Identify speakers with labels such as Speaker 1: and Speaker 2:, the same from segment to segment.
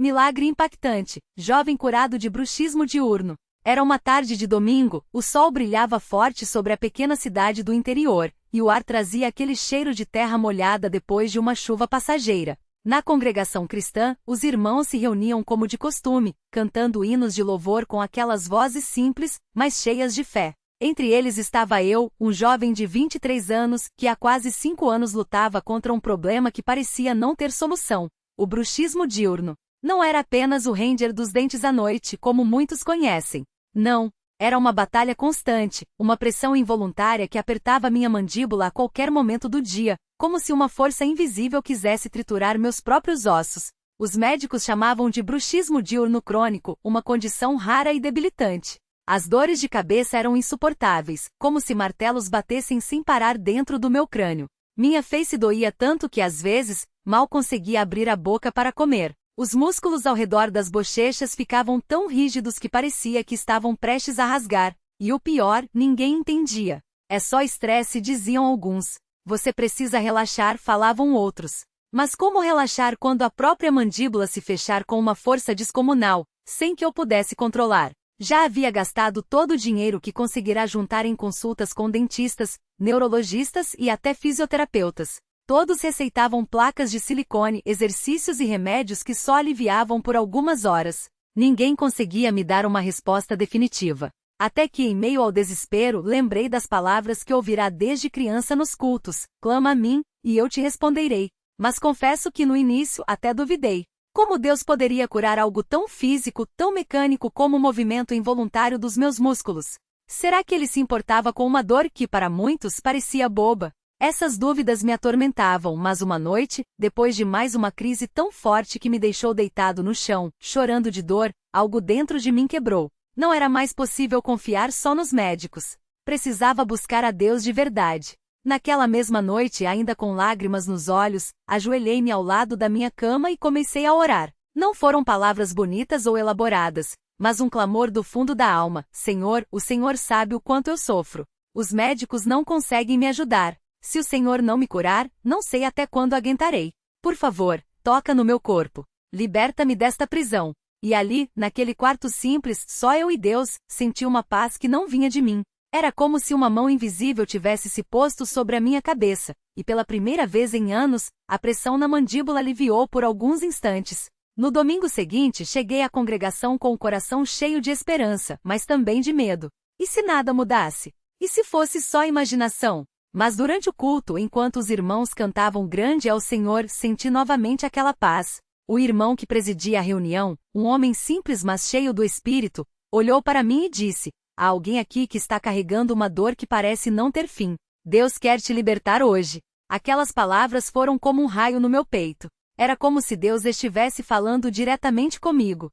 Speaker 1: Milagre impactante, jovem curado de bruxismo diurno. Era uma tarde de domingo, o sol brilhava forte sobre a pequena cidade do interior, e o ar trazia aquele cheiro de terra molhada depois de uma chuva passageira. Na congregação cristã, os irmãos se reuniam como de costume, cantando hinos de louvor com aquelas vozes simples, mas cheias de fé. Entre eles estava eu, um jovem de 23 anos, que há quase 5 anos lutava contra um problema que parecia não ter solução: o bruxismo diurno. Não era apenas o ranger dos dentes à noite, como muitos conhecem. Não. Era uma batalha constante, uma pressão involuntária que apertava minha mandíbula a qualquer momento do dia, como se uma força invisível quisesse triturar meus próprios ossos. Os médicos chamavam de bruxismo diurno crônico, uma condição rara e debilitante. As dores de cabeça eram insuportáveis, como se martelos batessem sem parar dentro do meu crânio. Minha face doía tanto que às vezes, mal conseguia abrir a boca para comer. Os músculos ao redor das bochechas ficavam tão rígidos que parecia que estavam prestes a rasgar. E o pior, ninguém entendia. É só estresse, diziam alguns. Você precisa relaxar, falavam outros. Mas como relaxar quando a própria mandíbula se fechar com uma força descomunal, sem que eu pudesse controlar? Já havia gastado todo o dinheiro que conseguirá juntar em consultas com dentistas, neurologistas e até fisioterapeutas. Todos receitavam placas de silicone, exercícios e remédios que só aliviavam por algumas horas. Ninguém conseguia me dar uma resposta definitiva. Até que, em meio ao desespero, lembrei das palavras que ouvirá desde criança nos cultos: clama a mim, e eu te responderei. Mas confesso que no início até duvidei. Como Deus poderia curar algo tão físico, tão mecânico como o movimento involuntário dos meus músculos? Será que ele se importava com uma dor que, para muitos, parecia boba? Essas dúvidas me atormentavam, mas uma noite, depois de mais uma crise tão forte que me deixou deitado no chão, chorando de dor, algo dentro de mim quebrou. Não era mais possível confiar só nos médicos. Precisava buscar a Deus de verdade. Naquela mesma noite, ainda com lágrimas nos olhos, ajoelhei-me ao lado da minha cama e comecei a orar. Não foram palavras bonitas ou elaboradas, mas um clamor do fundo da alma: Senhor, o Senhor sabe o quanto eu sofro. Os médicos não conseguem me ajudar. Se o Senhor não me curar, não sei até quando aguentarei. Por favor, toca no meu corpo. Liberta-me desta prisão. E ali, naquele quarto simples, só eu e Deus, senti uma paz que não vinha de mim. Era como se uma mão invisível tivesse se posto sobre a minha cabeça, e pela primeira vez em anos, a pressão na mandíbula aliviou por alguns instantes. No domingo seguinte, cheguei à congregação com o coração cheio de esperança, mas também de medo. E se nada mudasse? E se fosse só imaginação? Mas durante o culto, enquanto os irmãos cantavam Grande é o Senhor, senti novamente aquela paz. O irmão que presidia a reunião, um homem simples mas cheio do Espírito, olhou para mim e disse: há alguém aqui que está carregando uma dor que parece não ter fim. Deus quer te libertar hoje. Aquelas palavras foram como um raio no meu peito. Era como se Deus estivesse falando diretamente comigo.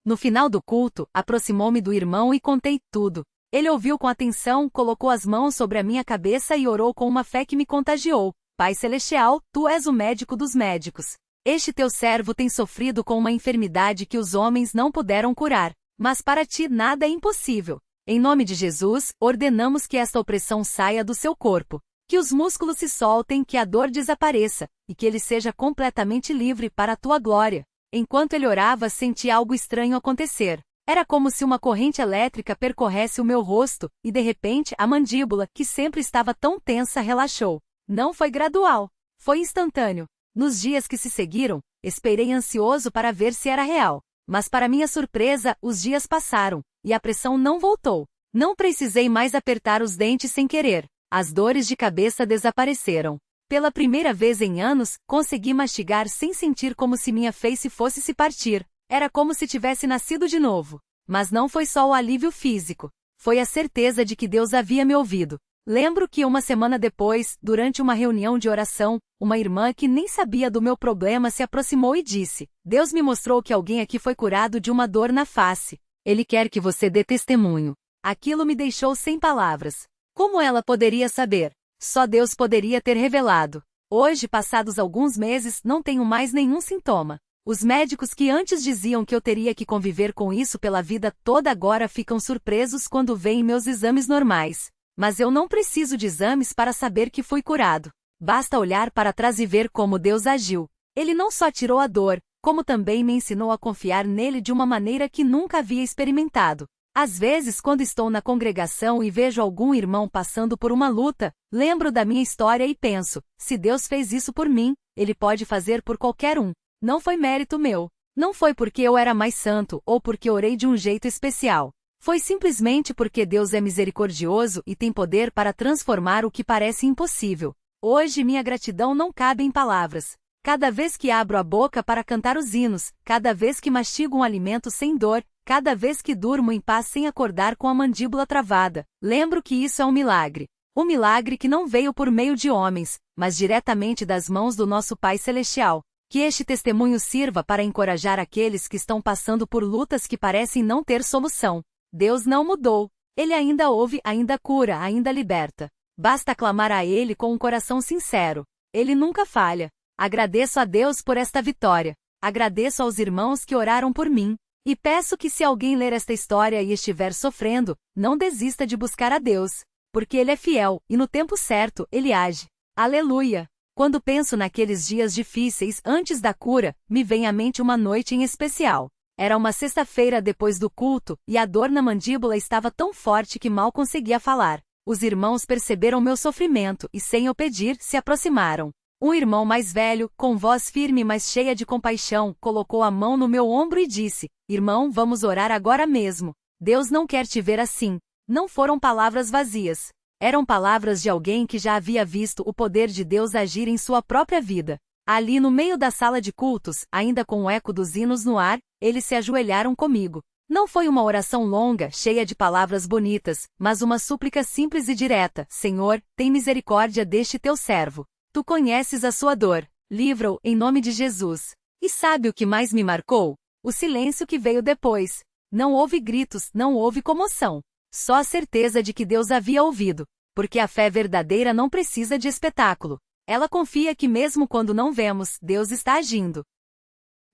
Speaker 1: No final do culto, aproximou-me do irmão e contei tudo. Ele ouviu com atenção, colocou as mãos sobre a minha cabeça e orou com uma fé que me contagiou. Pai Celestial, tu és o médico dos médicos. Este teu servo tem sofrido com uma enfermidade que os homens não puderam curar. Mas para ti nada é impossível. Em nome de Jesus, ordenamos que esta opressão saia do seu corpo. Que os músculos se soltem, que a dor desapareça, e que ele seja completamente livre para a tua glória. Enquanto ele orava, senti algo estranho acontecer. Era como se uma corrente elétrica percorresse o meu rosto, e de repente a mandíbula, que sempre estava tão tensa, relaxou. Não foi gradual. Foi instantâneo. Nos dias que se seguiram, esperei ansioso para ver se era real. Mas para minha surpresa, os dias passaram, e a pressão não voltou. Não precisei mais apertar os dentes sem querer. As dores de cabeça desapareceram. Pela primeira vez em anos, consegui mastigar sem sentir como se minha face fosse se partir. Era como se tivesse nascido de novo. Mas não foi só o alívio físico. Foi a certeza de que Deus havia me ouvido. Lembro que uma semana depois, durante uma reunião de oração, uma irmã que nem sabia do meu problema se aproximou e disse: Deus me mostrou que alguém aqui foi curado de uma dor na face. Ele quer que você dê testemunho. Aquilo me deixou sem palavras. Como ela poderia saber? Só Deus poderia ter revelado. Hoje, passados alguns meses, não tenho mais nenhum sintoma. Os médicos que antes diziam que eu teria que conviver com isso pela vida toda agora ficam surpresos quando veem meus exames normais. Mas eu não preciso de exames para saber que fui curado. Basta olhar para trás e ver como Deus agiu. Ele não só tirou a dor, como também me ensinou a confiar nele de uma maneira que nunca havia experimentado. Às vezes, quando estou na congregação e vejo algum irmão passando por uma luta, lembro da minha história e penso: se Deus fez isso por mim, Ele pode fazer por qualquer um. Não foi mérito meu. Não foi porque eu era mais santo ou porque orei de um jeito especial. Foi simplesmente porque Deus é misericordioso e tem poder para transformar o que parece impossível. Hoje minha gratidão não cabe em palavras. Cada vez que abro a boca para cantar os hinos, cada vez que mastigo um alimento sem dor, cada vez que durmo em paz sem acordar com a mandíbula travada, lembro que isso é um milagre. Um milagre que não veio por meio de homens, mas diretamente das mãos do nosso Pai Celestial. Que este testemunho sirva para encorajar aqueles que estão passando por lutas que parecem não ter solução. Deus não mudou. Ele ainda ouve, ainda cura, ainda liberta. Basta clamar a Ele com um coração sincero. Ele nunca falha. Agradeço a Deus por esta vitória. Agradeço aos irmãos que oraram por mim. E peço que se alguém ler esta história e estiver sofrendo, não desista de buscar a Deus. Porque Ele é fiel, e no tempo certo, Ele age. Aleluia! Quando penso naqueles dias difíceis antes da cura, me vem à mente uma noite em especial. Era uma sexta-feira depois do culto, e a dor na mandíbula estava tão forte que mal conseguia falar. Os irmãos perceberam meu sofrimento e, sem eu pedir, se aproximaram. Um irmão mais velho, com voz firme mas cheia de compaixão, colocou a mão no meu ombro e disse: "Irmão, vamos orar agora mesmo. Deus não quer te ver assim." Não foram palavras vazias. Eram palavras de alguém que já havia visto o poder de Deus agir em sua própria vida. Ali no meio da sala de cultos, ainda com o eco dos hinos no ar, eles se ajoelharam comigo. Não foi uma oração longa, cheia de palavras bonitas, mas uma súplica simples e direta: "Senhor, tem misericórdia deste teu servo. Tu conheces a sua dor. Livra-o, em nome de Jesus." E sabe o que mais me marcou? O silêncio que veio depois. Não houve gritos, não houve comoção. Só a certeza de que Deus havia ouvido. Porque a fé verdadeira não precisa de espetáculo. Ela confia que mesmo quando não vemos, Deus está agindo.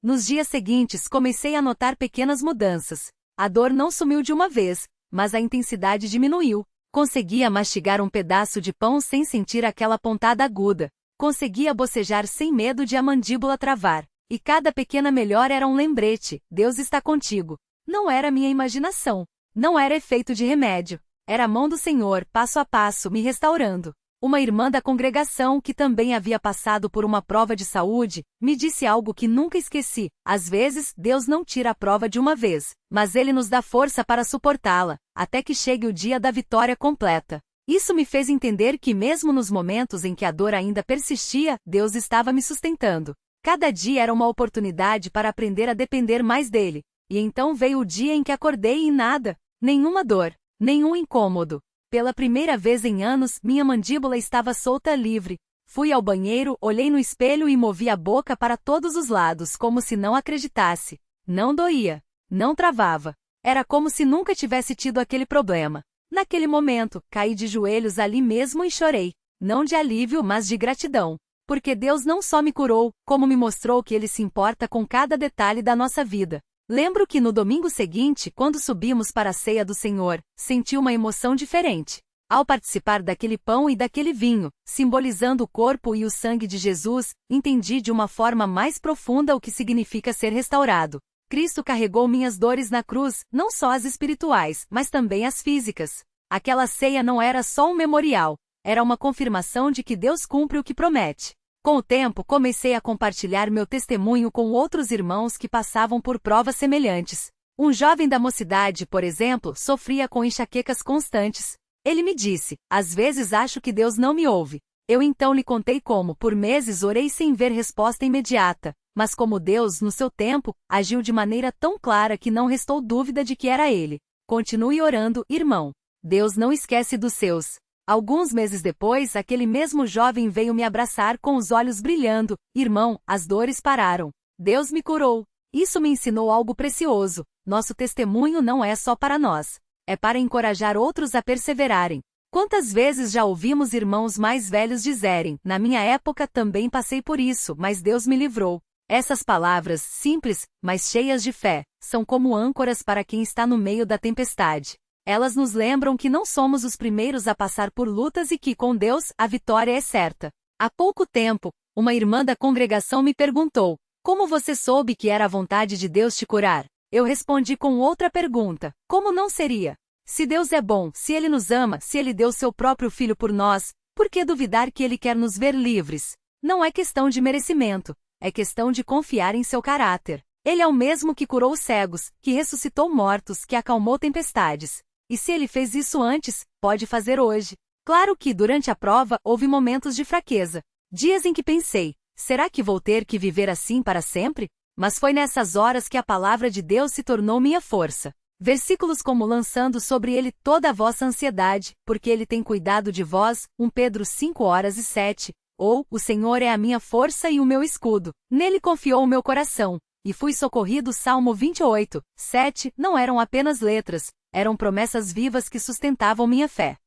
Speaker 1: Nos dias seguintes comecei a notar pequenas mudanças. A dor não sumiu de uma vez, mas a intensidade diminuiu. Conseguia mastigar um pedaço de pão sem sentir aquela pontada aguda. Conseguia bocejar sem medo de a mandíbula travar. E cada pequena melhora era um lembrete: Deus está contigo. Não era minha imaginação. Não era efeito de remédio. Era a mão do Senhor, passo a passo, me restaurando. Uma irmã da congregação, que também havia passado por uma prova de saúde, me disse algo que nunca esqueci: às vezes, Deus não tira a prova de uma vez, mas Ele nos dá força para suportá-la, até que chegue o dia da vitória completa. Isso me fez entender que mesmo nos momentos em que a dor ainda persistia, Deus estava me sustentando. Cada dia era uma oportunidade para aprender a depender mais dele. E então veio o dia em que acordei e nada. Nenhuma dor, nenhum incômodo. Pela primeira vez em anos, minha mandíbula estava solta livre. Fui ao banheiro, olhei no espelho e movi a boca para todos os lados como se não acreditasse. Não doía. Não travava. Era como se nunca tivesse tido aquele problema. Naquele momento, caí de joelhos ali mesmo e chorei. Não de alívio, mas de gratidão. Porque Deus não só me curou, como me mostrou que Ele se importa com cada detalhe da nossa vida. Lembro que no domingo seguinte, quando subimos para a ceia do Senhor, senti uma emoção diferente. Ao participar daquele pão e daquele vinho, simbolizando o corpo e o sangue de Jesus, entendi de uma forma mais profunda o que significa ser restaurado. Cristo carregou minhas dores na cruz, não só as espirituais, mas também as físicas. Aquela ceia não era só um memorial, era uma confirmação de que Deus cumpre o que promete. Com o tempo, comecei a compartilhar meu testemunho com outros irmãos que passavam por provas semelhantes. Um jovem da mocidade, por exemplo, sofria com enxaquecas constantes. Ele me disse: "Às vezes acho que Deus não me ouve." Eu então lhe contei como, por meses, orei sem ver resposta imediata, mas como Deus, no seu tempo, agiu de maneira tão clara que não restou dúvida de que era Ele. Continue orando, irmão. Deus não esquece dos seus. Alguns meses depois, aquele mesmo jovem veio me abraçar com os olhos brilhando: "Irmão, as dores pararam. Deus me curou." Isso me ensinou algo precioso. Nosso testemunho não é só para nós. É para encorajar outros a perseverarem. Quantas vezes já ouvimos irmãos mais velhos dizerem: "Na minha época também passei por isso, mas Deus me livrou." Essas palavras, simples, mas cheias de fé, são como âncoras para quem está no meio da tempestade. Elas nos lembram que não somos os primeiros a passar por lutas e que, com Deus, a vitória é certa. Há pouco tempo, uma irmã da congregação me perguntou: Como você soube que era a vontade de Deus te curar? Eu respondi com outra pergunta: como não seria? Se Deus é bom, se Ele nos ama, se Ele deu seu próprio filho por nós, por que duvidar que Ele quer nos ver livres? Não é questão de merecimento, é questão de confiar em seu caráter. Ele é o mesmo que curou os cegos, que ressuscitou mortos, que acalmou tempestades. E se Ele fez isso antes, pode fazer hoje. Claro que, durante a prova, houve momentos de fraqueza. Dias em que pensei: será que vou ter que viver assim para sempre? Mas foi nessas horas que a palavra de Deus se tornou minha força. Versículos como: lançando sobre Ele toda a vossa ansiedade, porque Ele tem cuidado de vós, 1 Pedro 5:7, ou: o Senhor é a minha força e o meu escudo, nele confiou o meu coração, e fui socorrido. Salmo 28:7, não eram apenas letras, eram promessas vivas que sustentavam minha fé.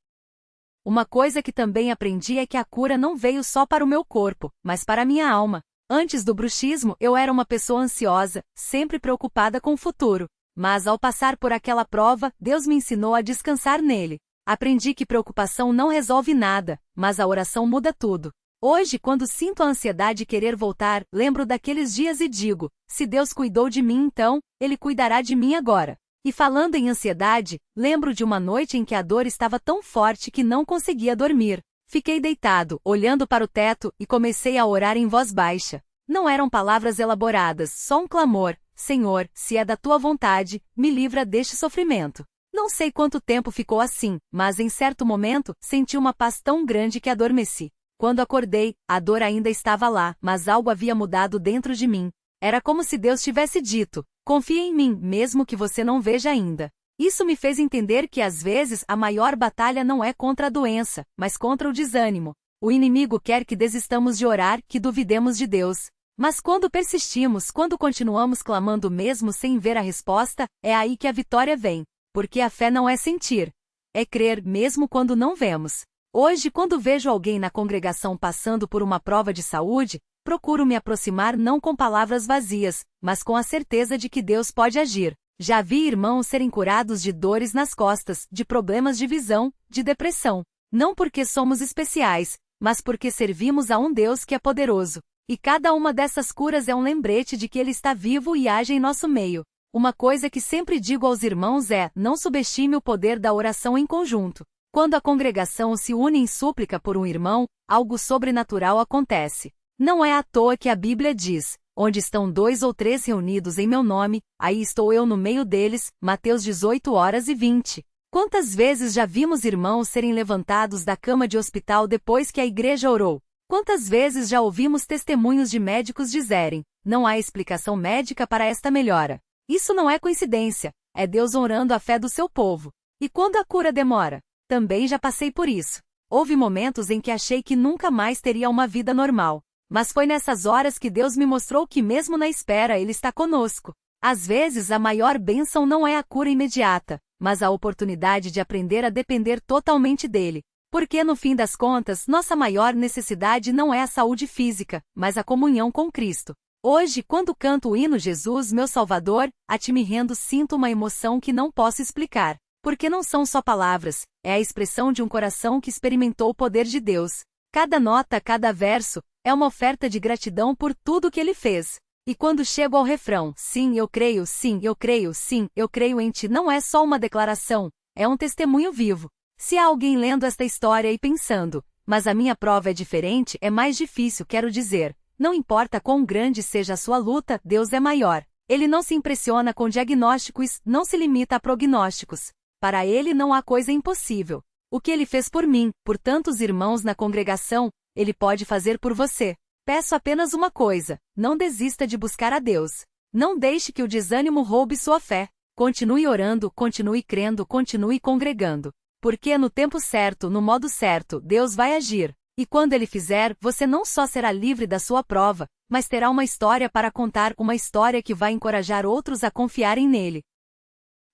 Speaker 1: Uma coisa que também aprendi é que a cura não veio só para o meu corpo, mas para a minha alma. Antes do bruxismo, eu era uma pessoa ansiosa, sempre preocupada com o futuro. Mas ao passar por aquela prova, Deus me ensinou a descansar nele. Aprendi que preocupação não resolve nada, mas a oração muda tudo. Hoje, quando sinto a ansiedade querer voltar, lembro daqueles dias e digo: se Deus cuidou de mim então, Ele cuidará de mim agora. E falando em ansiedade, lembro de uma noite em que a dor estava tão forte que não conseguia dormir. Fiquei deitado, olhando para o teto, e comecei a orar em voz baixa. Não eram palavras elaboradas, só um clamor: Senhor, se é da tua vontade, me livra deste sofrimento. Não sei quanto tempo ficou assim, mas em certo momento, senti uma paz tão grande que adormeci. Quando acordei, a dor ainda estava lá, mas algo havia mudado dentro de mim. Era como se Deus tivesse dito: confie em mim, mesmo que você não veja ainda. Isso me fez entender que às vezes a maior batalha não é contra a doença, mas contra o desânimo. O inimigo quer que desistamos de orar, que duvidemos de Deus. Mas quando persistimos, quando continuamos clamando mesmo sem ver a resposta, é aí que a vitória vem. Porque a fé não é sentir, é crer mesmo quando não vemos. Hoje, quando vejo alguém na congregação passando por uma prova de saúde, procuro me aproximar não com palavras vazias, mas com a certeza de que Deus pode agir. Já vi irmãos serem curados de dores nas costas, de problemas de visão, de depressão. Não porque somos especiais, mas porque servimos a um Deus que é poderoso. E cada uma dessas curas é um lembrete de que Ele está vivo e age em nosso meio. Uma coisa que sempre digo aos irmãos é: não subestime o poder da oração em conjunto. Quando a congregação se une em súplica por um irmão, algo sobrenatural acontece. Não é à toa que a Bíblia diz: onde estão 2 ou 3 reunidos em meu nome, aí estou eu no meio deles. Mateus 18:20. Quantas vezes já vimos irmãos serem levantados da cama de hospital depois que a igreja orou? Quantas vezes já ouvimos testemunhos de médicos dizerem: não há explicação médica para esta melhora. Isso não é coincidência, é Deus honrando a fé do seu povo. E quando a cura demora? Também já passei por isso. Houve momentos em que achei que nunca mais teria uma vida normal. Mas foi nessas horas que Deus me mostrou que mesmo na espera Ele está conosco. Às vezes a maior bênção não é a cura imediata, mas a oportunidade de aprender a depender totalmente dEle. Porque no fim das contas, nossa maior necessidade não é a saúde física, mas a comunhão com Cristo. Hoje, quando canto o hino Jesus, meu Salvador, a ti me rendo, sinto uma emoção que não posso explicar. Porque não são só palavras, é a expressão de um coração que experimentou o poder de Deus. Cada nota, cada verso, é uma oferta de gratidão por tudo que Ele fez. E quando chego ao refrão: sim, eu creio, sim, eu creio, sim, eu creio em ti, não é só uma declaração, é um testemunho vivo. Se há alguém lendo esta história e pensando: mas a minha prova é diferente, é mais difícil, quero dizer, não importa quão grande seja a sua luta, Deus é maior. Ele não se impressiona com diagnósticos, não se limita a prognósticos. Para Ele não há coisa impossível. O que Ele fez por mim, por tantos irmãos na congregação, Ele pode fazer por você. Peço apenas uma coisa: não desista de buscar a Deus. Não deixe que o desânimo roube sua fé. Continue orando, continue crendo, continue congregando. Porque no tempo certo, no modo certo, Deus vai agir. E quando Ele fizer, você não só será livre da sua prova, mas terá uma história para contar, uma história que vai encorajar outros a confiarem nele.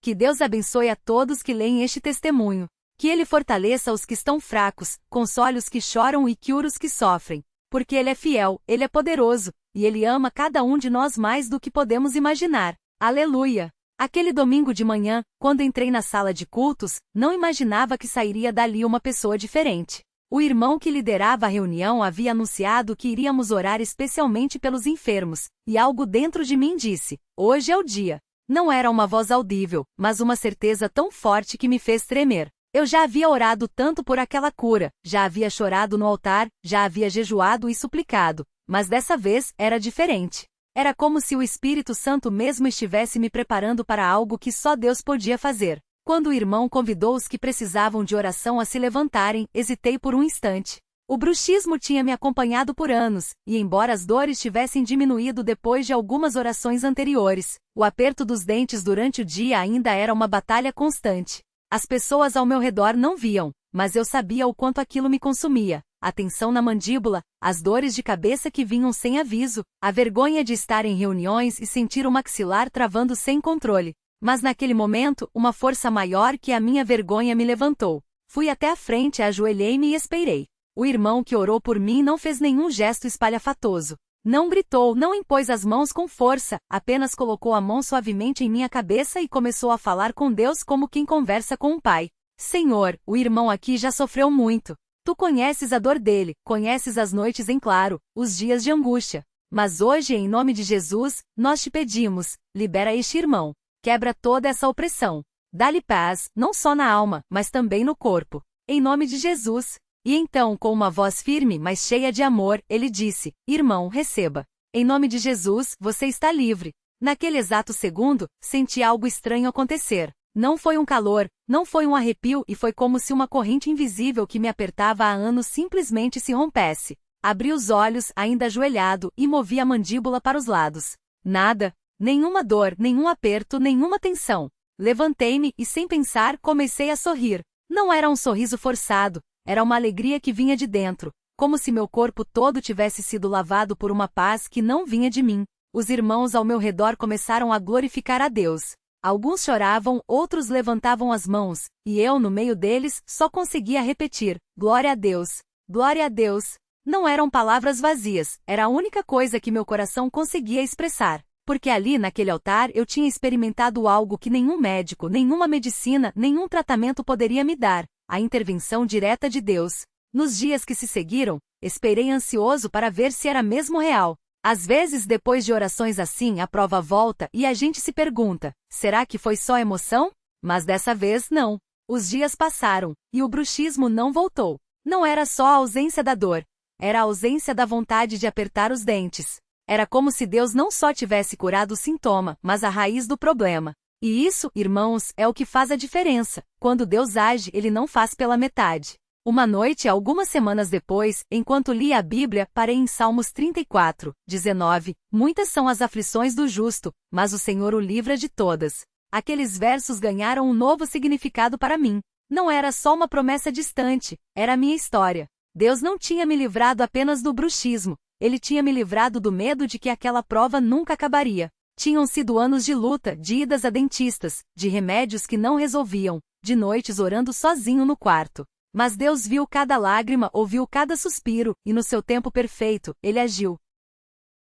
Speaker 1: Que Deus abençoe a todos que leem este testemunho. Que Ele fortaleça os que estão fracos, console os que choram e cure os que sofrem. Porque Ele é fiel, Ele é poderoso, e Ele ama cada um de nós mais do que podemos imaginar. Aleluia! Aquele domingo de manhã, quando entrei na sala de cultos, não imaginava que sairia dali uma pessoa diferente. O irmão que liderava a reunião havia anunciado que iríamos orar especialmente pelos enfermos, e algo dentro de mim disse: hoje é o dia. Não era uma voz audível, mas uma certeza tão forte que me fez tremer. Eu já havia orado tanto por aquela cura, já havia chorado no altar, já havia jejuado e suplicado, mas dessa vez era diferente. Era como se o Espírito Santo mesmo estivesse me preparando para algo que só Deus podia fazer. Quando o irmão convidou os que precisavam de oração a se levantarem, hesitei por um instante. O bruxismo tinha me acompanhado por anos, e embora as dores tivessem diminuído depois de algumas orações anteriores, o aperto dos dentes durante o dia ainda era uma batalha constante. As pessoas ao meu redor não viam, mas eu sabia o quanto aquilo me consumia. A tensão na mandíbula, as dores de cabeça que vinham sem aviso, a vergonha de estar em reuniões e sentir o maxilar travando sem controle. Mas naquele momento, uma força maior que a minha vergonha me levantou. Fui até a frente, ajoelhei-me e esperei. O irmão que orou por mim não fez nenhum gesto espalhafatoso. Não gritou, não impôs as mãos com força, apenas colocou a mão suavemente em minha cabeça e começou a falar com Deus como quem conversa com um pai. Senhor, o irmão aqui já sofreu muito. Tu conheces a dor dele, conheces as noites em claro, os dias de angústia. Mas hoje, em nome de Jesus, nós te pedimos, libera este irmão. Quebra toda essa opressão. Dá-lhe paz, não só na alma, mas também no corpo. Em nome de Jesus. E então, com uma voz firme, mas cheia de amor, ele disse: irmão, receba. Em nome de Jesus, você está livre. Naquele exato segundo, senti algo estranho acontecer. Não foi um calor, não foi um arrepio e foi como se uma corrente invisível que me apertava há anos simplesmente se rompesse. Abri os olhos, ainda ajoelhado, e movi a mandíbula para os lados. Nada. Nenhuma dor, nenhum aperto, nenhuma tensão. Levantei-me e, sem pensar, comecei a sorrir. Não era um sorriso forçado, era uma alegria que vinha de dentro, como se meu corpo todo tivesse sido lavado por uma paz que não vinha de mim. Os irmãos ao meu redor começaram a glorificar a Deus. Alguns choravam, outros levantavam as mãos, e eu, no meio deles, só conseguia repetir: glória a Deus, glória a Deus. Não eram palavras vazias, era a única coisa que meu coração conseguia expressar. Porque ali naquele altar eu tinha experimentado algo que nenhum médico, nenhuma medicina, nenhum tratamento poderia me dar, a intervenção direta de Deus. Nos dias que se seguiram, esperei ansioso para ver se era mesmo real. Às vezes depois de orações assim a prova volta e a gente se pergunta, será que foi só emoção? Mas dessa vez não. Os dias passaram, e o bruxismo não voltou. Não era só a ausência da dor, era a ausência da vontade de apertar os dentes. Era como se Deus não só tivesse curado o sintoma, mas a raiz do problema. E isso, irmãos, é o que faz a diferença. Quando Deus age, Ele não faz pela metade. Uma noite, algumas semanas depois, enquanto lia a Bíblia, parei em Salmos 34, 19. Muitas são as aflições do justo, mas o Senhor o livra de todas. Aqueles versos ganharam um novo significado para mim. Não era só uma promessa distante, era a minha história. Deus não tinha me livrado apenas do bruxismo. Ele tinha me livrado do medo de que aquela prova nunca acabaria. Tinham sido anos de luta, de idas a dentistas, de remédios que não resolviam, de noites orando sozinho no quarto. Mas Deus viu cada lágrima, ouviu cada suspiro, e no seu tempo perfeito, Ele agiu.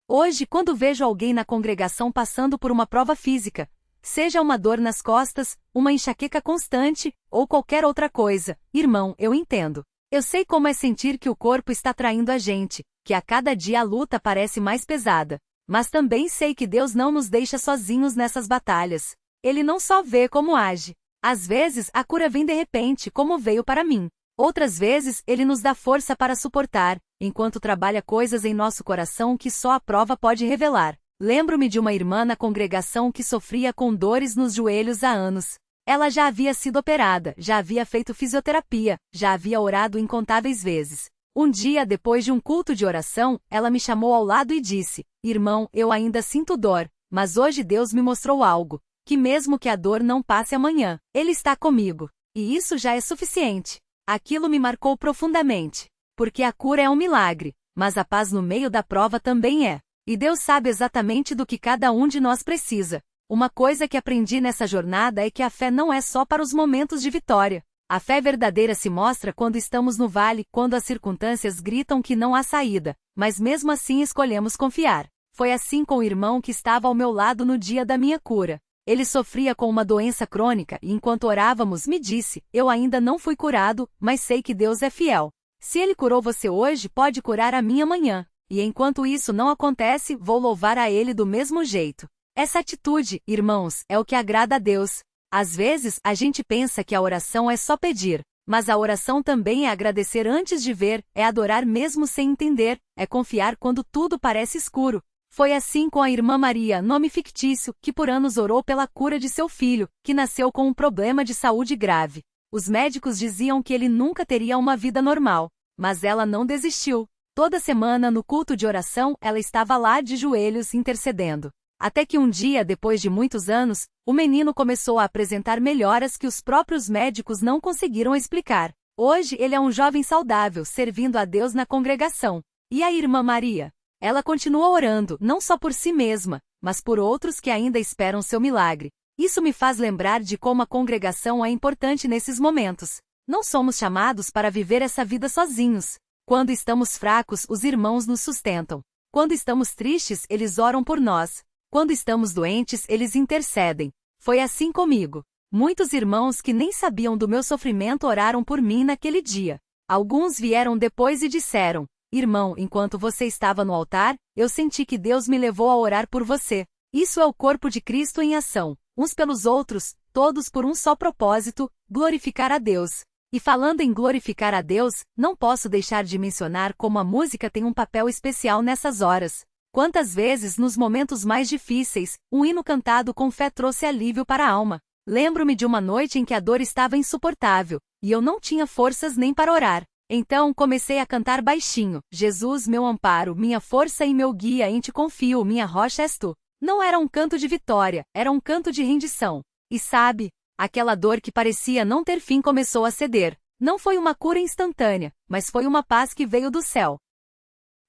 Speaker 1: Hoje, quando vejo alguém na congregação passando por uma prova física, seja uma dor nas costas, uma enxaqueca constante, ou qualquer outra coisa, irmão, eu entendo. Eu sei como é sentir que o corpo está traindo a gente, que a cada dia a luta parece mais pesada. Mas também sei que Deus não nos deixa sozinhos nessas batalhas. Ele não só vê como age. Às vezes, a cura vem de repente, como veio para mim. Outras vezes, Ele nos dá força para suportar, enquanto trabalha coisas em nosso coração que só a prova pode revelar. Lembro-me de uma irmã na congregação que sofria com dores nos joelhos há anos. Ela já havia sido operada, já havia feito fisioterapia, já havia orado incontáveis vezes. Um dia, depois de um culto de oração, ela me chamou ao lado e disse: irmão, eu ainda sinto dor, mas hoje Deus me mostrou algo, que mesmo que a dor não passe amanhã, Ele está comigo. E isso já é suficiente. Aquilo me marcou profundamente. Porque a cura é um milagre, mas a paz no meio da prova também é. E Deus sabe exatamente do que cada um de nós precisa. Uma coisa que aprendi nessa jornada é que a fé não é só para os momentos de vitória. A fé verdadeira se mostra quando estamos no vale, quando as circunstâncias gritam que não há saída, mas mesmo assim escolhemos confiar. Foi assim com o irmão que estava ao meu lado no dia da minha cura. Ele sofria com uma doença crônica e enquanto orávamos me disse: eu ainda não fui curado, mas sei que Deus é fiel. Se Ele curou você hoje, pode curar a mim amanhã. E enquanto isso não acontece, vou louvar a Ele do mesmo jeito. Essa atitude, irmãos, é o que agrada a Deus. Às vezes, a gente pensa que a oração é só pedir. Mas a oração também é agradecer antes de ver, é adorar mesmo sem entender, é confiar quando tudo parece escuro. Foi assim com a irmã Maria, nome fictício, que por anos orou pela cura de seu filho, que nasceu com um problema de saúde grave. Os médicos diziam que ele nunca teria uma vida normal. Mas ela não desistiu. Toda semana, no culto de oração, ela estava lá de joelhos intercedendo. Até que um dia, depois de muitos anos, o menino começou a apresentar melhoras que os próprios médicos não conseguiram explicar. Hoje ele é um jovem saudável, servindo a Deus na congregação. E a irmã Maria? Ela continua orando, não só por si mesma, mas por outros que ainda esperam seu milagre. Isso me faz lembrar de como a congregação é importante nesses momentos. Não somos chamados para viver essa vida sozinhos. Quando estamos fracos, os irmãos nos sustentam. Quando estamos tristes, eles oram por nós. Quando estamos doentes, eles intercedem. Foi assim comigo. Muitos irmãos que nem sabiam do meu sofrimento oraram por mim naquele dia. Alguns vieram depois e disseram: irmão, enquanto você estava no altar, eu senti que Deus me levou a orar por você. Isso é o corpo de Cristo em ação. Uns pelos outros, todos por um só propósito, glorificar a Deus. E falando em glorificar a Deus, não posso deixar de mencionar como a música tem um papel especial nessas horas. Quantas vezes, nos momentos mais difíceis, um hino cantado com fé trouxe alívio para a alma. Lembro-me de uma noite em que a dor estava insuportável, e eu não tinha forças nem para orar. Então comecei a cantar baixinho: Jesus, meu amparo, minha força e meu guia, em ti confio, minha rocha és tu. Não era um canto de vitória, era um canto de rendição. E sabe, aquela dor que parecia não ter fim começou a ceder. Não foi uma cura instantânea, mas foi uma paz que veio do céu.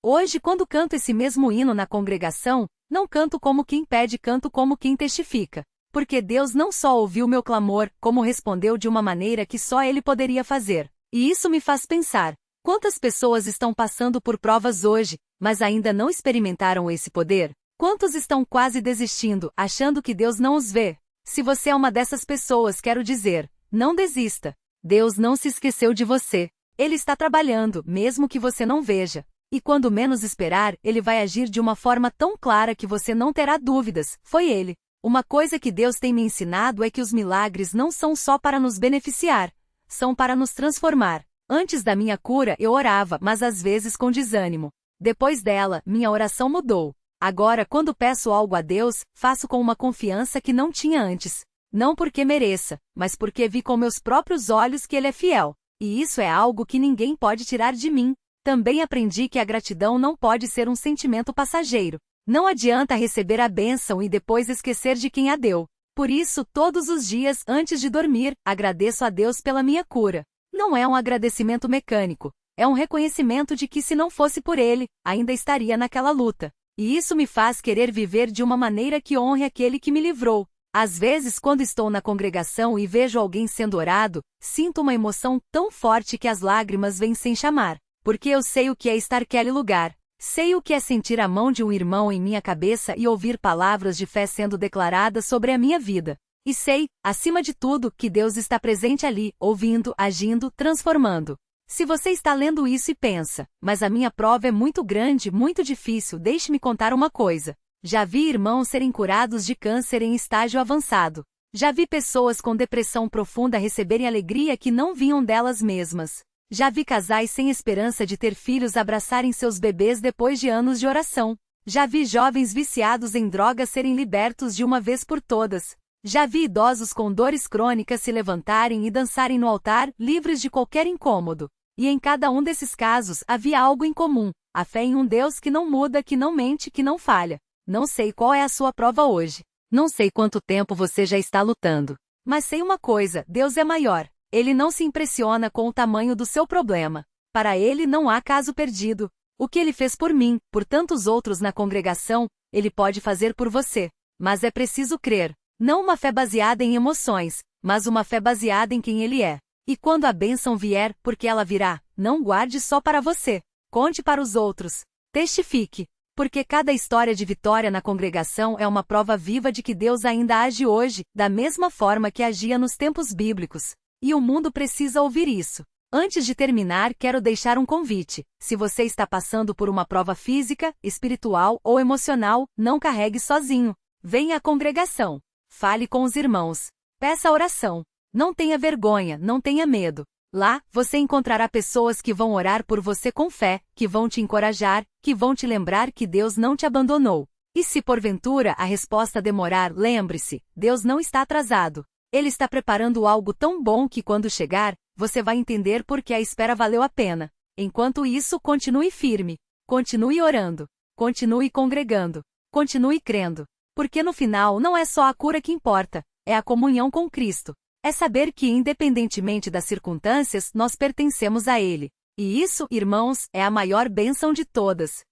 Speaker 1: Hoje, quando canto esse mesmo hino na congregação, não canto como quem pede, canto como quem testifica. Porque Deus não só ouviu meu clamor, como respondeu de uma maneira que só Ele poderia fazer. E isso me faz pensar: quantas pessoas estão passando por provas hoje, mas ainda não experimentaram esse poder? Quantos estão quase desistindo, achando que Deus não os vê? Se você é uma dessas pessoas, quero dizer, não desista. Deus não se esqueceu de você. Ele está trabalhando, mesmo que você não veja. E quando menos esperar, Ele vai agir de uma forma tão clara que você não terá dúvidas. Foi Ele. Uma coisa que Deus tem me ensinado é que os milagres não são só para nos beneficiar, são para nos transformar. Antes da minha cura, eu orava, mas às vezes com desânimo. Depois dela, minha oração mudou. Agora, quando peço algo a Deus, faço com uma confiança que não tinha antes. Não porque mereça, mas porque vi com meus próprios olhos que Ele é fiel. E isso é algo que ninguém pode tirar de mim. Também aprendi que a gratidão não pode ser um sentimento passageiro. Não adianta receber a bênção e depois esquecer de quem a deu. Por isso, todos os dias, antes de dormir, agradeço a Deus pela minha cura. Não é um agradecimento mecânico. É um reconhecimento de que se não fosse por Ele, ainda estaria naquela luta. E isso me faz querer viver de uma maneira que honre aquele que me livrou. Às vezes, quando estou na congregação e vejo alguém sendo orado, sinto uma emoção tão forte que as lágrimas vêm sem chamar. Porque eu sei o que é estar naquele lugar. Sei o que é sentir a mão de um irmão em minha cabeça e ouvir palavras de fé sendo declaradas sobre a minha vida. E sei, acima de tudo, que Deus está presente ali, ouvindo, agindo, transformando. Se você está lendo isso e pensa, mas a minha prova é muito grande, muito difícil, deixe-me contar uma coisa. Já vi irmãos serem curados de câncer em estágio avançado. Já vi pessoas com depressão profunda receberem alegria que não vinham delas mesmas. Já vi casais sem esperança de ter filhos abraçarem seus bebês depois de anos de oração. Já vi jovens viciados em drogas serem libertos de uma vez por todas. Já vi idosos com dores crônicas se levantarem e dançarem no altar, livres de qualquer incômodo. E em cada um desses casos havia algo em comum: a fé em um Deus que não muda, que não mente, que não falha. Não sei qual é a sua prova hoje. Não sei quanto tempo você já está lutando. Mas sei uma coisa: Deus é maior. Ele não se impressiona com o tamanho do seu problema. Para Ele não há caso perdido. O que Ele fez por mim, por tantos outros na congregação, Ele pode fazer por você. Mas é preciso crer. Não uma fé baseada em emoções, mas uma fé baseada em quem Ele é. E quando a bênção vier, porque ela virá, não guarde só para você. Conte para os outros. Testifique. Porque cada história de vitória na congregação é uma prova viva de que Deus ainda age hoje, da mesma forma que agia nos tempos bíblicos. E o mundo precisa ouvir isso. Antes de terminar, quero deixar um convite. Se você está passando por uma prova física, espiritual ou emocional, não carregue sozinho. Venha à congregação. Fale com os irmãos. Peça oração. Não tenha vergonha, não tenha medo. Lá, você encontrará pessoas que vão orar por você com fé, que vão te encorajar, que vão te lembrar que Deus não te abandonou. E se porventura a resposta demorar, lembre-se, Deus não está atrasado. Ele está preparando algo tão bom que quando chegar, você vai entender por que a espera valeu a pena. Enquanto isso, continue firme. Continue orando. Continue congregando. Continue crendo. Porque no final não é só a cura que importa, é a comunhão com Cristo. É saber que, independentemente das circunstâncias, nós pertencemos a Ele. E isso, irmãos, é a maior bênção de todas.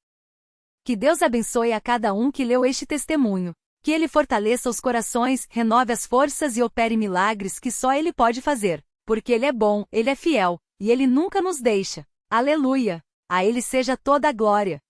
Speaker 1: Que Deus abençoe a cada um que leu este testemunho. Que Ele fortaleça os corações, renove as forças e opere milagres que só Ele pode fazer. Porque Ele é bom, Ele é fiel, e Ele nunca nos deixa. Aleluia! A Ele seja toda a glória.